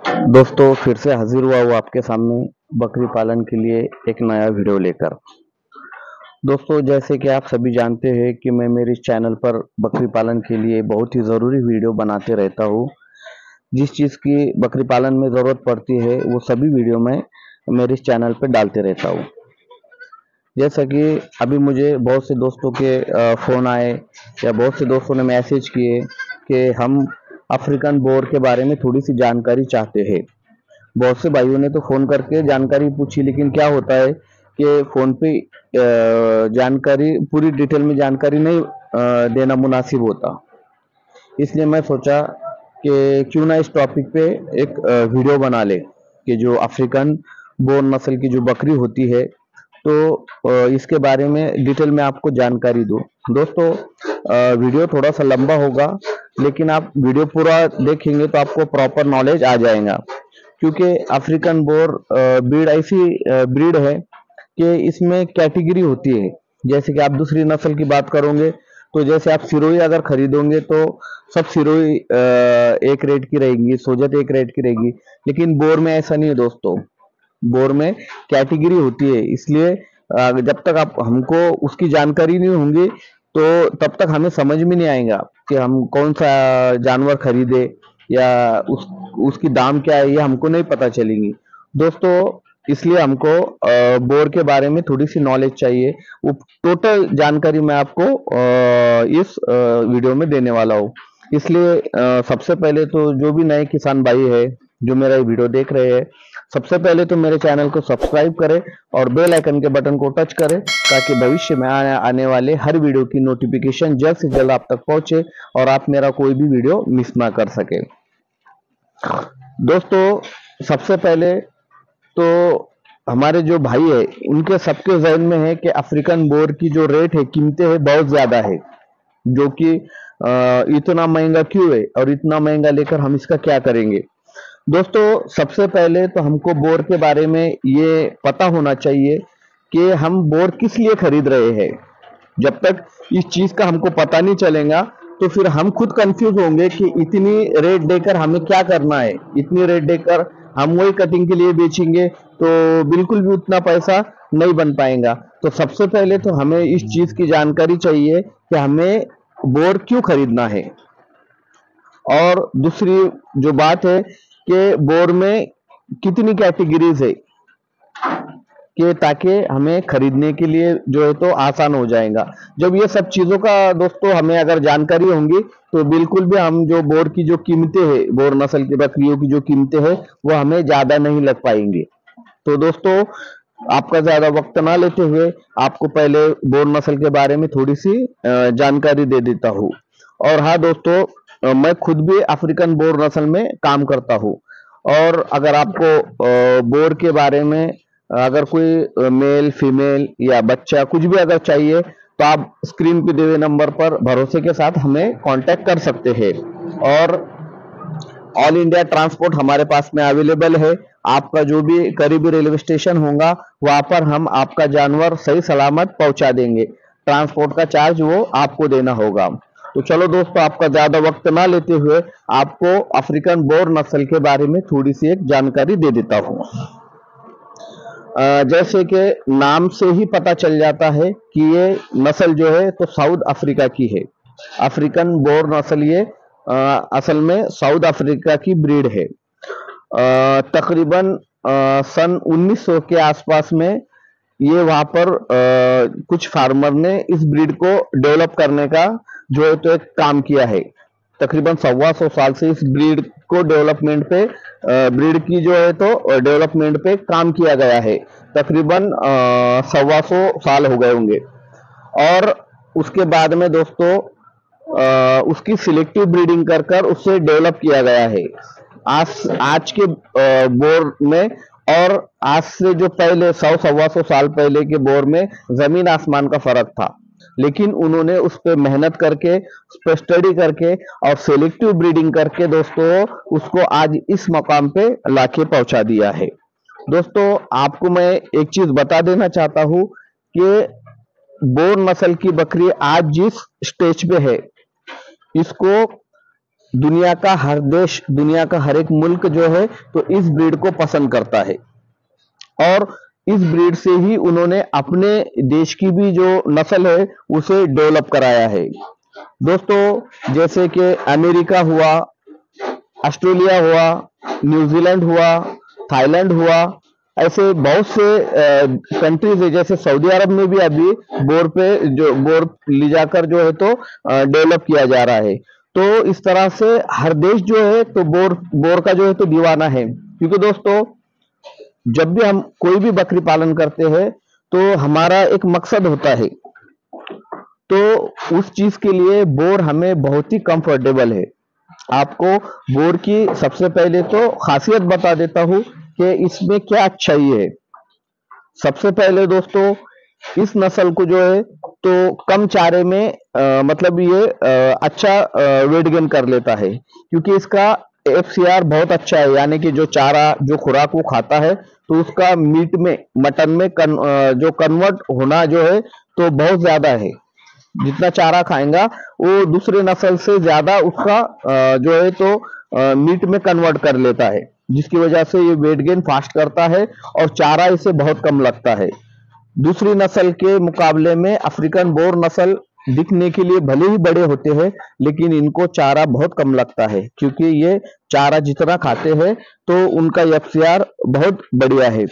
दोस्तों फिर से हाजिर हुआ हूँ आपके सामने बकरी पालन के लिए एक नया वीडियो लेकर। दोस्तों जैसे कि आप सभी जानते हैं कि मैं मेरे इस चैनल पर बकरी पालन के लिए बहुत ही ज़रूरी वीडियो बनाते रहता हूँ। जिस चीज़ की बकरी पालन में ज़रूरत पड़ती है वो सभी वीडियो मैं मेरे इस चैनल पर डालते रहता हूँ। जैसा कि अभी मुझे बहुत से दोस्तों के फ़ोन आए या बहुत से दोस्तों ने मैसेज किए कि हम अफ्रीकन बोर के बारे में थोड़ी सी जानकारी चाहते हैं। बहुत से भाइयों ने तो फोन करके जानकारी पूछी, लेकिन क्या होता है कि फोन पे जानकारी पूरी डिटेल में जानकारी नहीं देना मुनासिब होता। इसलिए मैं सोचा कि क्यों ना इस टॉपिक पे एक वीडियो बना ले कि जो अफ्रीकन बोर नस्ल की जो बकरी होती है, तो इसके बारे में डिटेल में आपको जानकारी दूं। दोस्तों वीडियो थोड़ा सा लंबा होगा, लेकिन आप वीडियो पूरा देखेंगे तो आपको प्रॉपर नॉलेज आ जाएगा। क्योंकि अफ्रीकन बोर ब्रीड ऐसी ब्रीड है कि इसमें कैटेगरी होती है। जैसे कि आप दूसरी नस्ल की बात करोगे तो जैसे आप सिरोही अगर खरीदोगे तो सब सिरोही एक रेट की रहेगी, सोजत एक रेट की रहेगी। लेकिन बोर में ऐसा नहीं है दोस्तों। बोर में कैटेगरी होती है, इसलिए जब तक आप हमको उसकी जानकारी नहीं होंगी तो तब तक हमें समझ में नहीं आएगा कि हम कौन सा जानवर खरीदे या उसकी दाम क्या है, ये हमको नहीं पता चलेंगी दोस्तों। इसलिए हमको बोर के बारे में थोड़ी सी नॉलेज चाहिए। वो टोटल जानकारी मैं आपको इस वीडियो में देने वाला हूँ। इसलिए सबसे पहले तो जो भी नए किसान भाई है जो मेरा ये वीडियो देख रहे हैं, सबसे पहले तो मेरे चैनल को सब्सक्राइब करें और बेल आइकन के बटन को टच करें, ताकि भविष्य में आने वाले हर वीडियो की नोटिफिकेशन जल्द से जल्द आप तक पहुंचे और आप मेरा कोई भी वीडियो मिस ना कर सके। दोस्तों सबसे पहले तो हमारे जो भाई है उनके सबके जहन में है कि अफ्रीकन बोर की जो रेट है, कीमतें है बहुत ज्यादा है, जो कि इतना महंगा क्यों है और इतना महंगा लेकर हम इसका क्या करेंगे। दोस्तों सबसे पहले तो हमको बोर के बारे में ये पता होना चाहिए कि हम बोर किस लिए खरीद रहे हैं। जब तक इस चीज का हमको पता नहीं चलेगा तो फिर हम खुद कंफ्यूज होंगे कि इतनी रेट देकर हमें क्या करना है। इतनी रेट देकर हम वही कटिंग के लिए बेचेंगे तो बिल्कुल भी उतना पैसा नहीं बन पाएगा। तो सबसे पहले तो हमें इस चीज की जानकारी चाहिए कि हमें बोर क्यों खरीदना है। और दूसरी जो बात है कि बोर में कितनी कैटेगरीज है, कि ताकि हमें खरीदने के लिए जो है तो आसान हो जाएगा। जब ये सब चीजों का दोस्तों हमें अगर जानकारी होंगी तो बिल्कुल भी हम जो बोर की जो कीमतें हैं, बोर नस्ल की बकरियों की जो कीमतें हैं वो हमें ज्यादा नहीं लग पाएंगी। तो दोस्तों आपका ज्यादा वक्त ना लेते हुए आपको पहले बोर नस्ल के बारे में थोड़ी सी जानकारी दे देता हूँ। और हाँ दोस्तों, मैं खुद भी अफ्रीकन बोर नस्ल में काम करता हूँ। और अगर आपको बोर के बारे में अगर कोई मेल फीमेल या बच्चा कुछ भी अगर चाहिए तो आप स्क्रीन पे दिए हुए नंबर पर भरोसे के साथ हमें कांटेक्ट कर सकते हैं। और ऑल इंडिया ट्रांसपोर्ट हमारे पास में अवेलेबल है। आपका जो भी करीबी रेलवे स्टेशन होगा वहां पर हम आपका जानवर सही सलामत पहुंचा देंगे। ट्रांसपोर्ट का चार्ज वो आपको देना होगा। तो चलो दोस्तों, आपका ज्यादा वक्त ना लेते हुए आपको अफ्रीकन बोर नस्ल के बारे में थोड़ी सी एक जानकारी दे देता हूँ। जैसे कि नाम से ही पता चल जाता है कि ये नस्ल जो है तो साउथ अफ्रीका की है। अफ्रीकन बोर नस्ल ये असल में साउथ अफ्रीका की ब्रीड है। तकरीबन सन 1900 के आसपास में ये वहां पर कुछ फार्मर ने इस ब्रीड को डेवलप करने का जो है तो एक काम किया है। तकरीबन 125 साल से इस ब्रीड को डेवलपमेंट पे ब्रीड की जो है तो डेवलपमेंट पे काम किया गया है। तकरीबन 125 साल हो गए होंगे। और उसके बाद में दोस्तों उसकी सिलेक्टिव ब्रीडिंग कर कर उससे डेवलप किया गया है। आज के बोर में और आज से जो पहले 100-125 साल पहले के बोर में जमीन आसमान का फर्क था। लेकिन उन्होंने उस पर मेहनत करके, उस पर स्टडी करके और सेलेक्टिव ब्रीडिंग करके दोस्तों उसको आज इस मकाम पे लाके पहुंचा दिया है। दोस्तों आपको मैं एक चीज बता देना चाहता हूं कि बोर नस्ल की बकरी आज जिस स्टेज पे है, इसको दुनिया का हर देश, दुनिया का हर एक मुल्क जो है तो इस ब्रीड को पसंद करता है, और इस ब्रीड से ही उन्होंने अपने देश की भी जो नस्ल है उसे डेवलप कराया है। दोस्तों जैसे कि अमेरिका हुआ, ऑस्ट्रेलिया हुआ, न्यूजीलैंड हुआ, थाईलैंड हुआ, ऐसे बहुत से कंट्रीज है, जैसे सऊदी अरब में भी अभी बोर पे जो बोर ले जाकर जो है तो डेवलप किया जा रहा है। तो इस तरह से हर देश जो है तो बोर का जो है तो दीवाना है, क्योंकि दोस्तों जब भी हम कोई भी बकरी पालन करते हैं तो हमारा एक मकसद होता है, तो उस चीज के लिए बोर हमें बहुत ही कंफर्टेबल है। आपको बोर की सबसे पहले तो खासियत बता देता हूं कि इसमें क्या अच्छाई है। सबसे पहले दोस्तों इस नस्ल को जो है तो कम चारे में मतलब ये अच्छा वेट गेन कर लेता है, क्योंकि इसका FCR बहुत अच्छा है, यानी कि जो चारा जो खुराक वो खाता है तो उसका मीट में मटन में जो कन्वर्ट होना जो है तो बहुत ज्यादा है। जितना चारा खाएगा वो दूसरे नस्ल से ज्यादा उसका जो है तो मीट में कन्वर्ट कर लेता है, जिसकी वजह से ये वेट गेन फास्ट करता है और चारा इसे बहुत कम लगता है। दूसरी नस्ल के मुकाबले में अफ्रीकन बोर नस्ल दिखने के लिए भले ही बड़े होते हैं, लेकिन इनको चारा बहुत कम लगता है, क्योंकि ये चारा जितना खाते हैं तो उनका FCR बहुत बढ़िया है।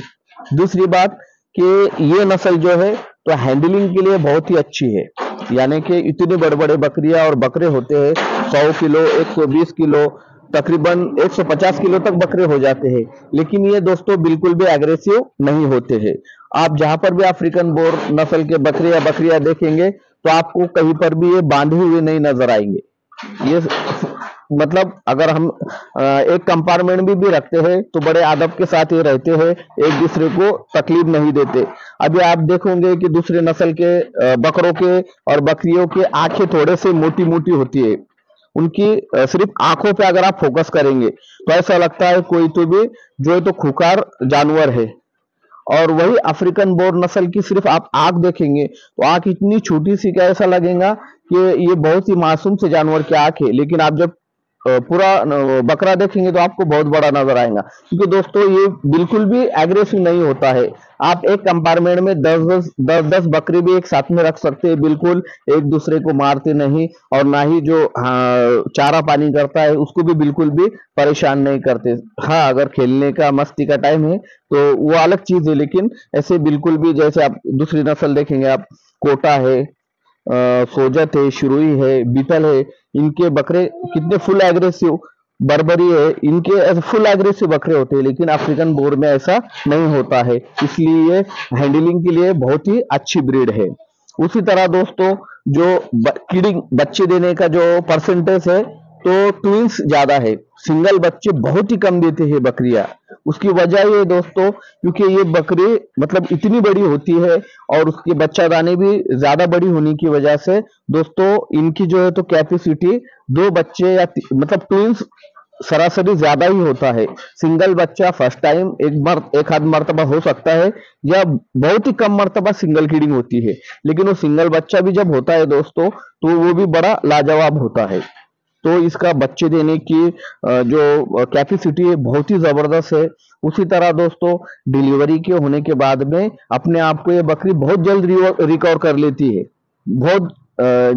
दूसरी बात कि ये नस्ल जो है तो हैंडलिंग के लिए बहुत ही अच्छी है, यानी कि इतने बड़े बड़े बकरियां और बकरे होते हैं 100 किलो 120 किलो तकरीबन 150 किलो तक बकरे हो जाते हैं, लेकिन ये दोस्तों बिल्कुल भी एग्रेसिव नहीं होते हैं। आप जहां पर भी अफ्रीकन बोर नस्ल के बकरे या बकरियां देखेंगे तो आपको कहीं पर भी ये बांधे हुए नहीं नजर आएंगे। ये मतलब अगर हम एक कंपार्टमेंट में भी रखते हैं तो बड़े अदब के साथ ये रहते हैं, एक दूसरे को तकलीफ नहीं देते। अभी आप देखोगे कि दूसरे नस्ल के बकरों के और बकरियों की आंखें थोड़े से मोटी मोटी होती है, उनकी सिर्फ आंखों पे अगर आप फोकस करेंगे तो ऐसा लगता है कोई तो भी जो है तो खुखार जानवर है। और वही अफ्रीकन बोर नस्ल की सिर्फ आप आंख देखेंगे तो आंख इतनी छोटी सी क्या ऐसा लगेगा कि ये बहुत ही मासूम से जानवर की आंख है, लेकिन आप जब पूरा बकरा देखेंगे तो आपको बहुत बड़ा नजर आएगा, क्योंकि दोस्तों ये बिल्कुल भी एग्रेसिव नहीं होता है। आप एक कंपार्टमेंट में 10 बकरे भी एक साथ में रख सकते हैं, बिल्कुल एक दूसरे को मारते नहीं, और ना ही जो चारा पानी करता है उसको भी बिल्कुल भी परेशान नहीं करते। हाँ, अगर खेलने का मस्ती का टाइम है तो वो अलग चीज है, लेकिन ऐसे बिल्कुल भी जैसे आप दूसरी नस्ल देखेंगे, आप कोटा है, सोजत है, शुरुई है, बीटल है, इनके बकरे कितने फुल एग्रेसिव, बर्बरी है, इनके ऐसे फुल एग्रेसिव बकरे होते हैं, लेकिन अफ्रीकन बोर में ऐसा नहीं होता है, इसलिए ये हैंडलिंग के लिए बहुत ही अच्छी ब्रीड है। उसी तरह दोस्तों जो किडिंग बच्चे देने का जो परसेंटेज है तो ट्विंस ज्यादा है, सिंगल बच्चे बहुत ही कम देते हैं बकरियां। उसकी वजह ये दोस्तों क्योंकि ये बकरी मतलब इतनी बड़ी होती है और उसकी बच्चादानी भी ज्यादा बड़ी होने की वजह से दोस्तों इनकी जो है तो कैपेसिटी 2 बच्चे या मतलब ट्विंस सरासरी ज्यादा ही होता है। सिंगल बच्चा फर्स्ट टाइम एक आध मर्तबा हो सकता है, या बहुत ही कम मर्तबा सिंगल किडिंग होती है, लेकिन वो सिंगल बच्चा भी जब होता है दोस्तों तो वो भी बड़ा लाजवाब होता है। तो इसका बच्चे देने की जो कैपेसिटी है बहुत ही जबरदस्त है। उसी तरह दोस्तों डिलीवरी के होने के बाद में अपने आप को ये बकरी बहुत जल्द रिकवर कर लेती है, बहुत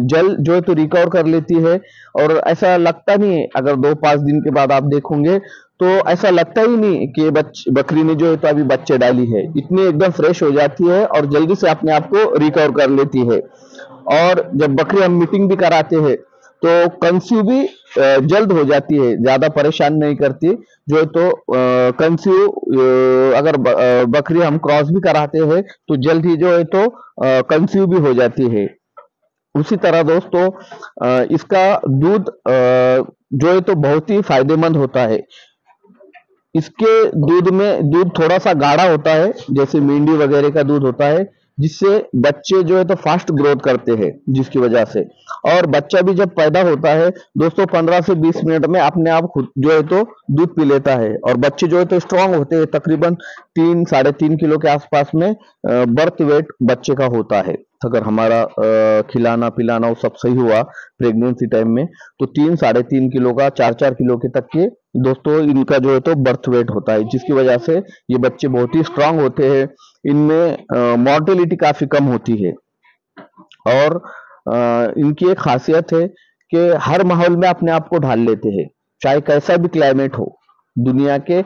जल्द जो है तो रिकवर कर लेती है, और ऐसा लगता नहीं है अगर 2-5 दिन के बाद आप देखोगे तो ऐसा लगता ही नहीं कि बकरी ने जो है तो अभी बच्चे डाली है, इतनी एकदम फ्रेश हो जाती है और जल्दी से अपने आप को रिकवर कर लेती है। और जब बकरी हम मीटिंग भी कराते हैं तो कंसीव भी जल्द हो जाती है, ज्यादा परेशान नहीं करती जो है तो कंसीव अगर बकरी हम क्रॉस भी कराते हैं तो जल्द ही जो है तो कंसीव भी हो जाती है। उसी तरह दोस्तों इसका दूध जो है तो बहुत ही फायदेमंद होता है। इसके दूध में दूध थोड़ा सा गाढ़ा होता है, जैसे मेंढी वगैरह का दूध होता है, जिससे बच्चे जो है तो फास्ट ग्रोथ करते हैं, जिसकी वजह से। और बच्चा भी जब पैदा होता है दोस्तों 15 से 20 मिनट में अपने आप खुद जो है तो दूध पी लेता है, और बच्चे जो है तो स्ट्रांग होते हैं, तकरीबन 3-3.5 किलो के आसपास में बर्थ वेट बच्चे का होता है। अगर हमारा खिलाना पिलाना वो सब सही हुआ प्रेगनेंसी टाइम में, तो 3-3.5 किलो का 4-4 किलो के तक के दोस्तों इनका जो है तो बर्थ वेट होता है, जिसकी वजह से ये बच्चे बहुत ही स्ट्रांग होते हैं। इनमें मॉर्टेलिटी काफी कम होती है। और इनकी एक खासियत है कि हर माहौल में अपने आप को ढाल लेते हैं, चाहे कैसा भी क्लाइमेट हो। दुनिया के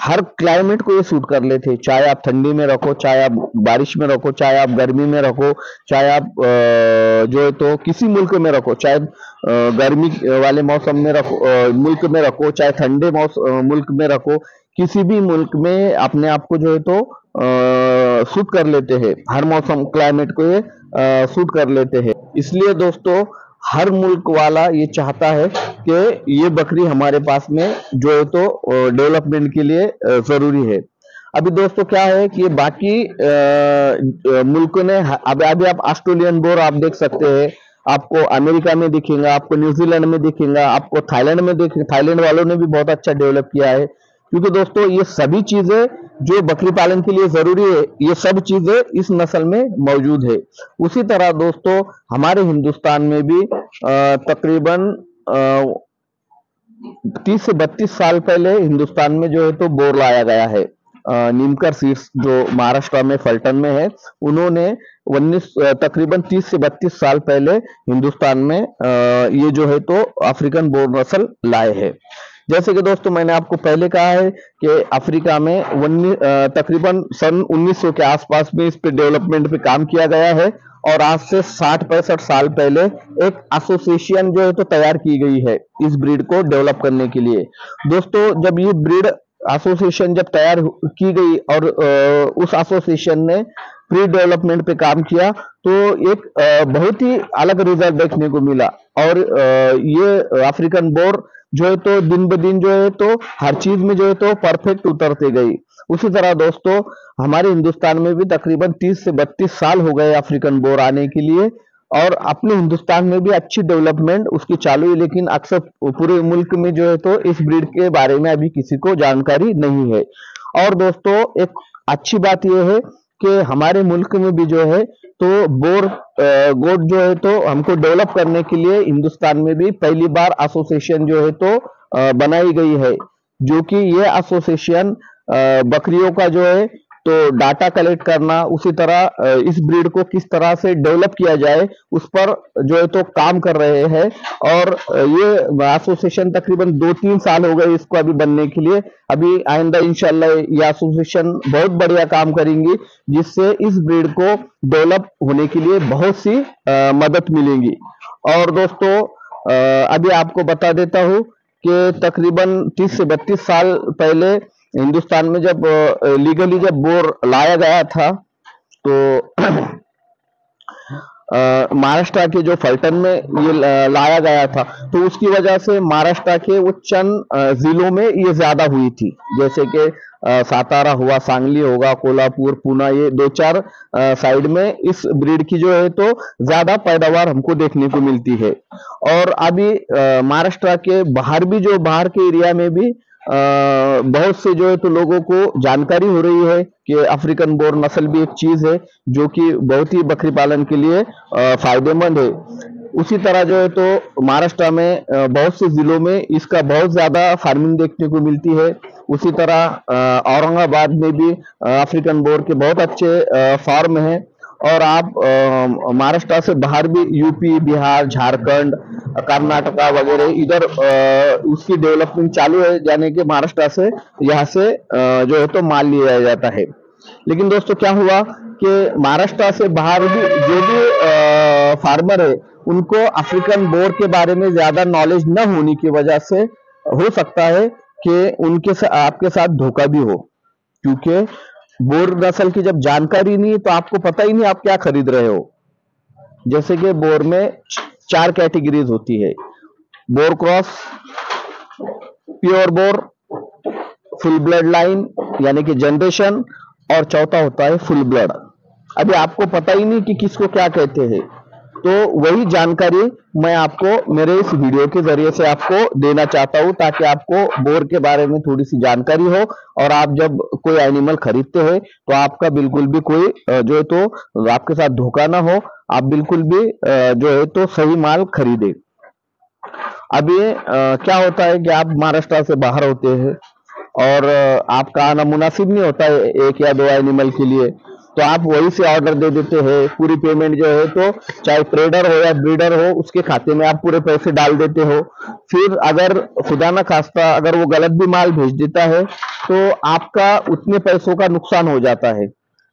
हर क्लाइमेट को ये सूट कर लेते हैं, चाहे आप ठंडी में रखो, चाहे आप बारिश में रखो, चाहे आप गर्मी में रखो, चाहे आप जो है तो किसी मुल्क में रखो, चाहे गर्मी वाले मौसम में रखो, मुल्क में रखो, चाहे ठंडे मुल्क में रखो, किसी भी मुल्क में अपने आप को जो है तो सूट कर लेते हैं। हर मौसम क्लाइमेट को ये सूट कर लेते हैं। इसलिए दोस्तों हर मुल्क वाला ये चाहता है कि ये बकरी हमारे पास में जो है तो डेवलपमेंट के लिए जरूरी है। अभी दोस्तों क्या है कि बाकी मुल्कों ने अभी आप ऑस्ट्रेलियन बोर आप देख सकते हैं, आपको अमेरिका में दिखेगा, आपको न्यूजीलैंड में दिखेगा, आपको थाईलैंड में देखेंगे। थाईलैंड वालों ने भी बहुत अच्छा डेवलप किया है, क्योंकि दोस्तों ये सभी चीजें जो बकरी पालन के लिए जरूरी है, ये सब चीजें इस नस्ल में मौजूद है। उसी तरह दोस्तों हमारे हिंदुस्तान में भी तकरीबन 30 से 32 साल पहले हिंदुस्तान में जो है तो बोर लाया गया है। नीमकर सीड्स जो महाराष्ट्र में फलटन में है, उन्होंने तकरीबन 30 से 32 साल पहले हिंदुस्तान में ये जो है तो अफ्रीकन बोर नस्ल लाए हैं। जैसे कि दोस्तों मैंने आपको पहले कहा है कि अफ्रीका में तकरीबन सन 1900 के आसपास में इस पे डेवलपमेंट पे काम किया गया है, और आज से 60-65 साल पहले एक एसोसिएशन जो है तो तैयार की गई है इस ब्रीड को डेवलप करने के लिए। दोस्तों जब ये ब्रीड एसोसिएशन जब तैयार की गई और उस एसोसिएशन ने प्री डेवलपमेंट पे काम किया, तो एक बहुत ही अलग रिजल्ट देखने को मिला। और ये अफ्रीकन बोर जो है तो दिन ब दिन जो है तो हर चीज में जो है तो परफेक्ट उतरते गई। उसी तरह दोस्तों हमारे हिंदुस्तान में भी तकरीबन 30 से 32 साल हो गए अफ्रीकन बोर आने के लिए, और अपने हिंदुस्तान में भी अच्छी डेवलपमेंट उसकी चालू है। लेकिन अक्सर पूरे मुल्क में जो है तो इस ब्रीड के बारे में अभी किसी को जानकारी नहीं है। और दोस्तों एक अच्छी बात यह है कि हमारे मुल्क में भी जो है तो बोर गोट जो है तो हमको डेवलप करने के लिए हिंदुस्तान में भी पहली बार एसोसिएशन जो है तो बनाई गई है, जो कि ये एसोसिएशन बकरियों का जो है तो डाटा कलेक्ट करना, उसी तरह इस ब्रीड को किस तरह से डेवलप किया जाए उस पर जो है तो काम कर रहे हैं। और ये एसोसिएशन तकरीबन 2-3 साल हो गए इसको अभी बनने के लिए। अभी आइंदा इंशाल्लाह ये एसोसिएशन बहुत बढ़िया काम करेंगी, जिससे इस ब्रीड को डेवलप होने के लिए बहुत सी मदद मिलेगी। और दोस्तों अभी आपको बता देता हूँ कि तकरीबन 30 से 32 साल पहले हिंदुस्तान में जब लीगली जब बोर लाया गया था, तो महाराष्ट्र के जो फलटन में ये लाया गया था, तो उसकी वजह से महाराष्ट्र के वो चंद जिलों में ये ज्यादा हुई थी, जैसे कि सातारा हुआ, सांगली होगा, कोल्हापुर, पुणे, ये 2-4 साइड में इस ब्रीड की जो है तो ज्यादा पैदावार हमको देखने को मिलती है। और अभी महाराष्ट्र के बाहर भी जो बाहर के एरिया में भी बहुत से जो है तो लोगों को जानकारी हो रही है कि अफ्रीकन बोर नस्ल भी एक चीज है जो कि बहुत ही बकरी पालन के लिए फायदेमंद है। उसी तरह जो है तो महाराष्ट्र में बहुत से जिलों में इसका बहुत ज्यादा फार्मिंग देखने को मिलती है। उसी तरह औरंगाबाद में भी अफ्रीकन बोर के बहुत अच्छे फार्म हैं। और आप महाराष्ट्र से बाहर भी यूपी, बिहार, झारखंड, कर्नाटका वगैरह इधर उसकी डेवलपमेंट चालू है, यानी कि महाराष्ट्र से यहाँ से जो है तो माल लिया जाता है। लेकिन दोस्तों क्या हुआ कि महाराष्ट्र से बाहर भी जो भी फार्मर है उनको अफ्रीकन बोर के बारे में ज्यादा नॉलेज न होने की वजह से हो सकता है कि उनके आपके साथ धोखा भी हो, क्योंकि बोर नस्ल की जब जानकारी नहीं है तो आपको पता ही नहीं आप क्या खरीद रहे हो। जैसे कि बोर में 4 कैटेगरीज होती है: bore cross, pure bore, full blood line यानी कि जनरेशन, और चौथा होता है फुल ब्लड। अभी आपको पता ही नहीं कि किसको क्या कहते हैं। तो वही जानकारी मैं आपको मेरे इस वीडियो के जरिए से आपको देना चाहता हूं, ताकि आपको बोर के बारे में थोड़ी सी जानकारी हो, और आप जब कोई एनिमल खरीदते हैं तो आपका बिल्कुल भी कोई जो है तो आपके साथ धोखा ना हो, आप बिल्कुल भी जो है तो सही माल खरीदे। अब ये क्या होता है कि आप महाराष्ट्र से बाहर होते हैं और आपका आना मुनासिब नहीं होता है एक या दो एनिमल के लिए, तो आप वहीं से ऑर्डर दे देते हैं। पूरी पेमेंट जो है तो चाहे ट्रेडर हो या ब्रीडर हो, उसके खाते में आप पूरे पैसे डाल देते हो। फिर अगर खुदा ना खास्ता अगर वो गलत भी माल भेज देता है तो आपका उतने पैसों का नुकसान हो जाता है,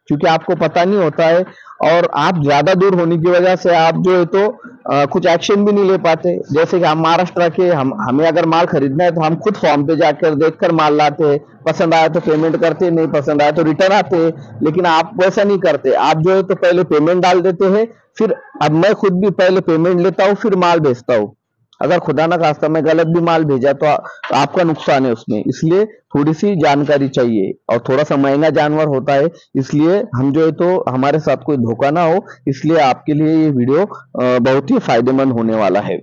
क्योंकि आपको पता नहीं होता है, और आप ज्यादा दूर होने की वजह से आप जो है तो कुछ एक्शन भी नहीं ले पाते। जैसे कि हम महाराष्ट्र के, हमें अगर माल खरीदना है तो हम खुद फॉर्म पे जाकर देखकर माल लाते हैं, पसंद आया तो पेमेंट करते, नहीं पसंद आया तो रिटर्न आते हैं। लेकिन आप वैसा नहीं करते, आप जो है तो पहले पेमेंट डाल देते हैं, फिर अब मैं खुद भी पहले पेमेंट लेता हूँ फिर माल भेजता हूँ। अगर खुदा ना खास्ता मैं गलत भी माल भेजा तो आपका नुकसान है उसमें। इसलिए थोड़ी सी जानकारी चाहिए, और थोड़ा सा महंगा जानवर होता है, इसलिए हम जो है तो हमारे साथ कोई धोखा ना हो, इसलिए आपके लिए ये वीडियो बहुत ही फायदेमंद होने वाला है।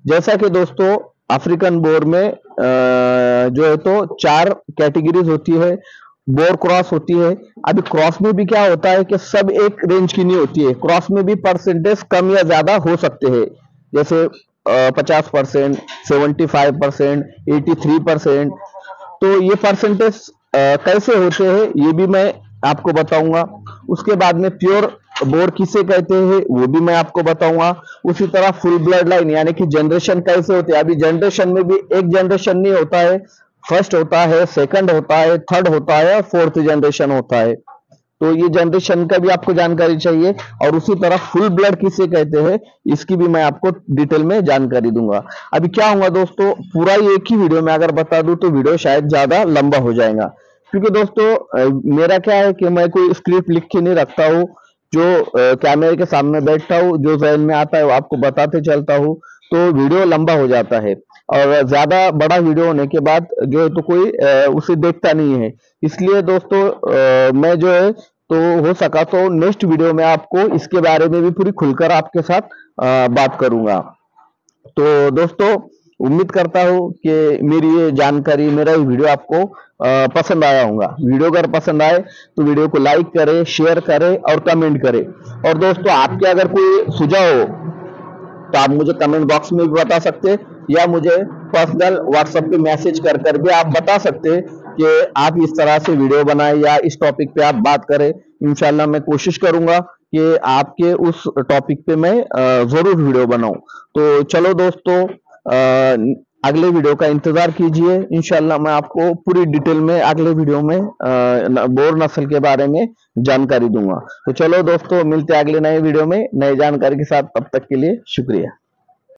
जैसा कि दोस्तों अफ्रीकन बोर में जो है तो 4 कैटेगरीज होती है। बोर क्रॉस होती है। अभी क्रॉस में भी क्या होता है कि सब एक रेंज की नहीं होती है, क्रॉस में भी परसेंटेज कम या ज्यादा हो सकते हैं। जैसे 50%, 75%, 83%। तो ये परसेंटेज कैसे होते हैं ये भी मैं आपको बताऊंगा। उसके बाद में प्योर बोर किसे कहते हैं वो भी मैं आपको बताऊंगा। उसी तरह फुल ब्लड लाइन यानी कि जनरेशन कैसे होते हैं। अभी जनरेशन में भी एक जनरेशन नहीं होता है, फर्स्ट होता है, सेकंड होता है, थर्ड होता है और फोर्थ जनरेशन होता है। तो ये जनरेशन का भी आपको जानकारी चाहिए। और उसी तरह फुल ब्लड किसे कहते हैं इसकी भी मैं आपको डिटेल में जानकारी दूंगा। अभी क्या होगा दोस्तों, पूरा ही एक ही वीडियो में अगर बता दूं तो वीडियो शायद ज्यादा लंबा हो जाएगा, क्योंकि दोस्तों मेरा क्या है कि मैं कोई स्क्रिप्ट लिख के नहीं रखता हूँ, जो कैमरे के सामने बैठता हूँ, जो जहन में आता है वो आपको बताते चलता हूँ, तो वीडियो लंबा हो जाता है। और ज्यादा बड़ा वीडियो होने के बाद जो है तो कोई उसे देखता नहीं है। इसलिए दोस्तों मैं जो है तो हो सका तो नेक्स्ट वीडियो में आपको इसके बारे में भी पूरी खुलकर आपके साथ बात करूंगा। तो दोस्तों उम्मीद करता हूं कि मेरी ये जानकारी, मेरा ये वीडियो आपको पसंद आया होगा। वीडियो अगर पसंद आए तो वीडियो को लाइक करें, शेयर करें और कमेंट करें। और दोस्तों आपके अगर कोई सुझाव हो तो आप मुझे कमेंट बॉक्स में भी बता सकते हैं, या मुझे पर्सनल व्हाट्सएप पे मैसेज कर कर भी आप बता सकते हैं कि आप इस तरह से वीडियो बनाएं या इस टॉपिक पे आप बात करें। इंशाल्लाह मैं कोशिश करूंगा कि आपके उस टॉपिक पे मैं जरूर वीडियो बनाऊं। तो चलो दोस्तों अगले वीडियो का इंतजार कीजिए। इंशाल्लाह मैं आपको पूरी डिटेल में अगले वीडियो में बोर नस्ल के बारे में जानकारी दूंगा। तो चलो दोस्तों मिलते हैं अगले नए वीडियो में नई जानकारी के साथ, तब तक के लिए शुक्रिया।